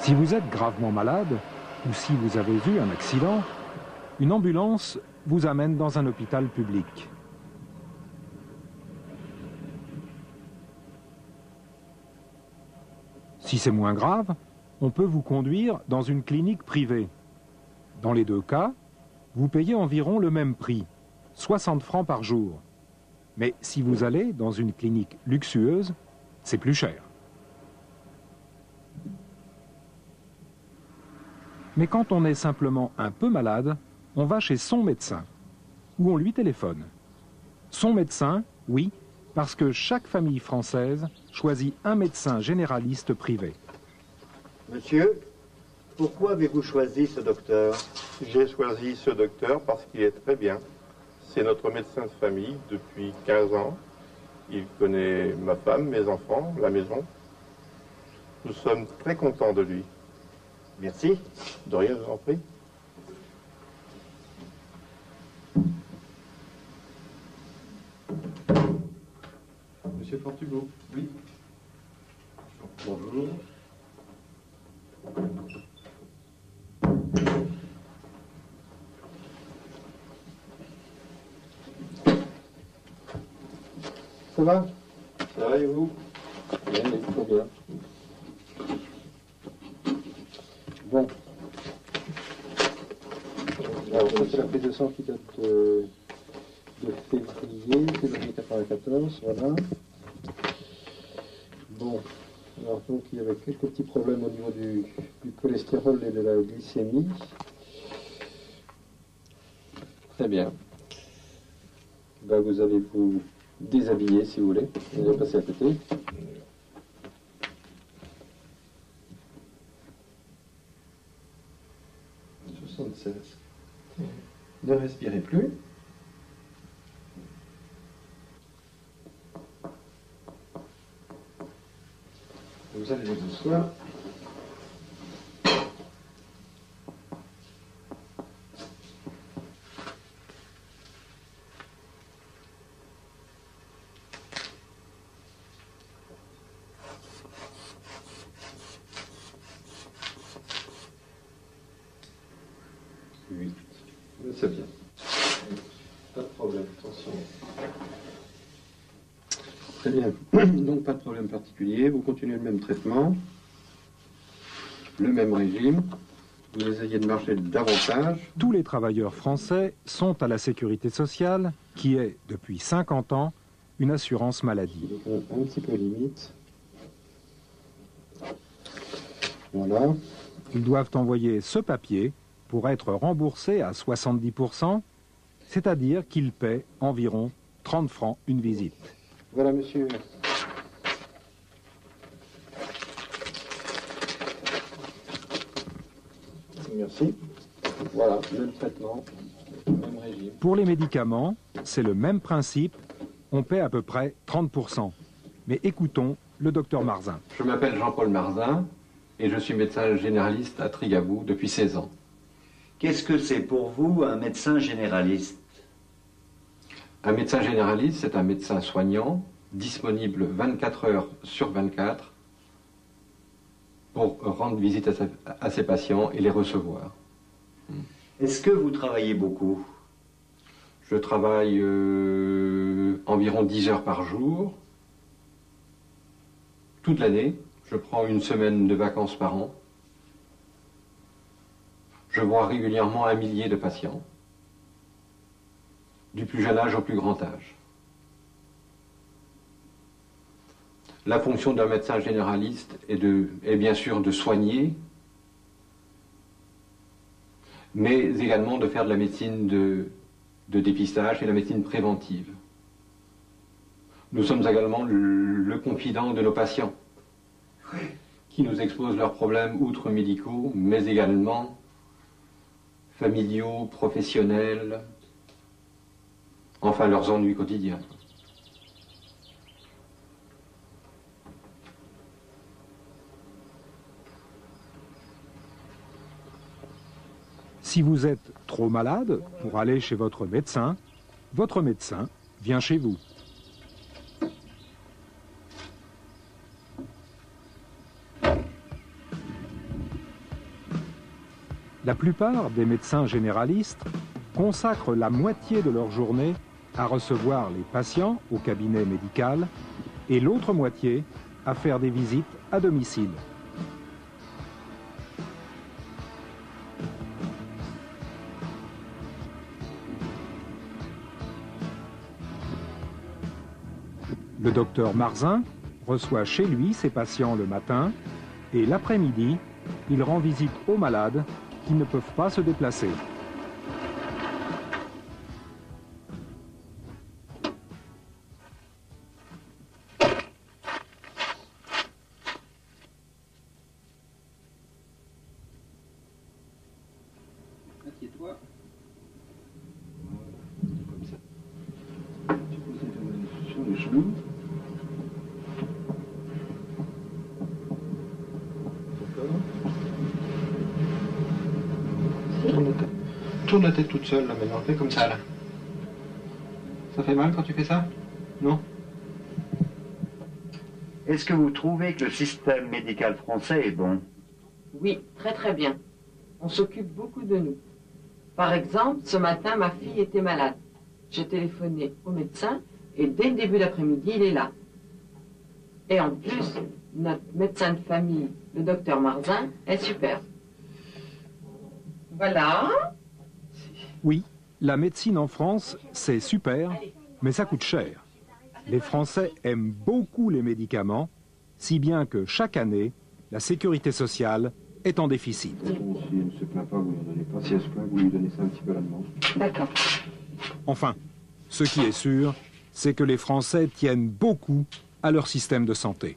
Si vous êtes gravement malade, ou si vous avez eu un accident, une ambulance vous amène dans un hôpital public. Si c'est moins grave, on peut vous conduire dans une clinique privée. Dans les deux cas, vous payez environ le même prix, 60 francs par jour. Mais si vous allez dans une clinique luxueuse, c'est plus cher. Mais quand on est simplement un peu malade, on va chez son médecin, ou on lui téléphone. Son médecin, oui, parce que chaque famille française choisit un médecin généraliste privé. Monsieur, pourquoi avez-vous choisi ce docteur? J'ai choisi ce docteur parce qu'il est très bien. C'est notre médecin de famille depuis 15 ans. Il connaît ma femme, mes enfants, la maison. Nous sommes très contents de lui. Merci. De rien, je vous en prie. Monsieur Portugal. Oui. Bonjour. Ça va? Ça va et vous? Bien, très bien. Bon. Alors ça c'est la prise de sang qui date de février 1994, voilà. Bon, alors donc il y avait quelques petits problèmes au niveau du cholestérol et de la glycémie. Très bien. Ben, vous allez vous déshabiller si vous voulez. Vous allez passer à côté. Ne respirez plus. Vous allez vous asseoir. Oui, c'est bien. Pas de problème, attention. Très bien. Donc pas de problème particulier. Vous continuez le même traitement, le même régime. Vous essayez de marcher davantage. Tous les travailleurs français sont à la sécurité sociale, qui est, depuis 50 ans, une assurance maladie. Un petit peu limite. Voilà. Ils doivent envoyer ce papier pour être remboursés à 70%, c'est-à-dire qu'ils paient environ 30 francs une visite. Voilà, monsieur. Merci. Voilà, même traitement, même régime. Pour les médicaments, c'est le même principe, on paie à peu près 30%. Mais écoutons le docteur Marzin. Je m'appelle Jean-Paul Marzin et je suis médecin généraliste à Trigavou depuis 16 ans. Qu'est-ce que c'est pour vous un médecin généraliste? Un médecin généraliste, c'est un médecin soignant, disponible 24 heures sur 24 pour rendre visite à ses patients et les recevoir. Est-ce que vous travaillez beaucoup? Je travaille environ 10 heures par jour, toute l'année. Je prends une semaine de vacances par an. Je vois régulièrement 1 millier de patients, du plus jeune âge au plus grand âge. La fonction d'un médecin généraliste est bien sûr de soigner, mais également de faire de la médecine de dépistage et de la médecine préventive. Nous sommes également le confident de nos patients, qui nous exposent leurs problèmes outre médicaux, mais également familiaux, professionnels, enfin leurs ennuis quotidiens. Si vous êtes trop malade pour aller chez votre médecin vient chez vous. La plupart des médecins généralistes consacrent la moitié de leur journée à recevoir les patients au cabinet médical et l'autre moitié à faire des visites à domicile. Le docteur Marzin reçoit chez lui ses patients le matin et l'après-midi, il rend visite aux malades qui ne peuvent pas se déplacer. Assieds-toi. Comme ça. Tu poses tes mains sur les genoux. Tourne la tête toute seule là maintenant, fais comme ça là. Ça fait mal quand tu fais ça? Non? Est-ce que vous trouvez que le système médical français est bon? Oui, très très bien. On s'occupe beaucoup de nous. Par exemple, ce matin, ma fille était malade. J'ai téléphoné au médecin et dès le début d'après-midi, il est là. Et en plus, notre médecin de famille, le docteur Marzin, est super. Voilà. Oui, la médecine en France, c'est super, mais ça coûte cher. Les Français aiment beaucoup les médicaments, si bien que chaque année, la sécurité sociale est en déficit. Si elle ne se plaint pas, vous ne lui donnez pas. Si elle se plaint, vous lui donnez ça un petit peu à la demande. D'accord. Enfin, ce qui est sûr, c'est que les Français tiennent beaucoup à leur système de santé.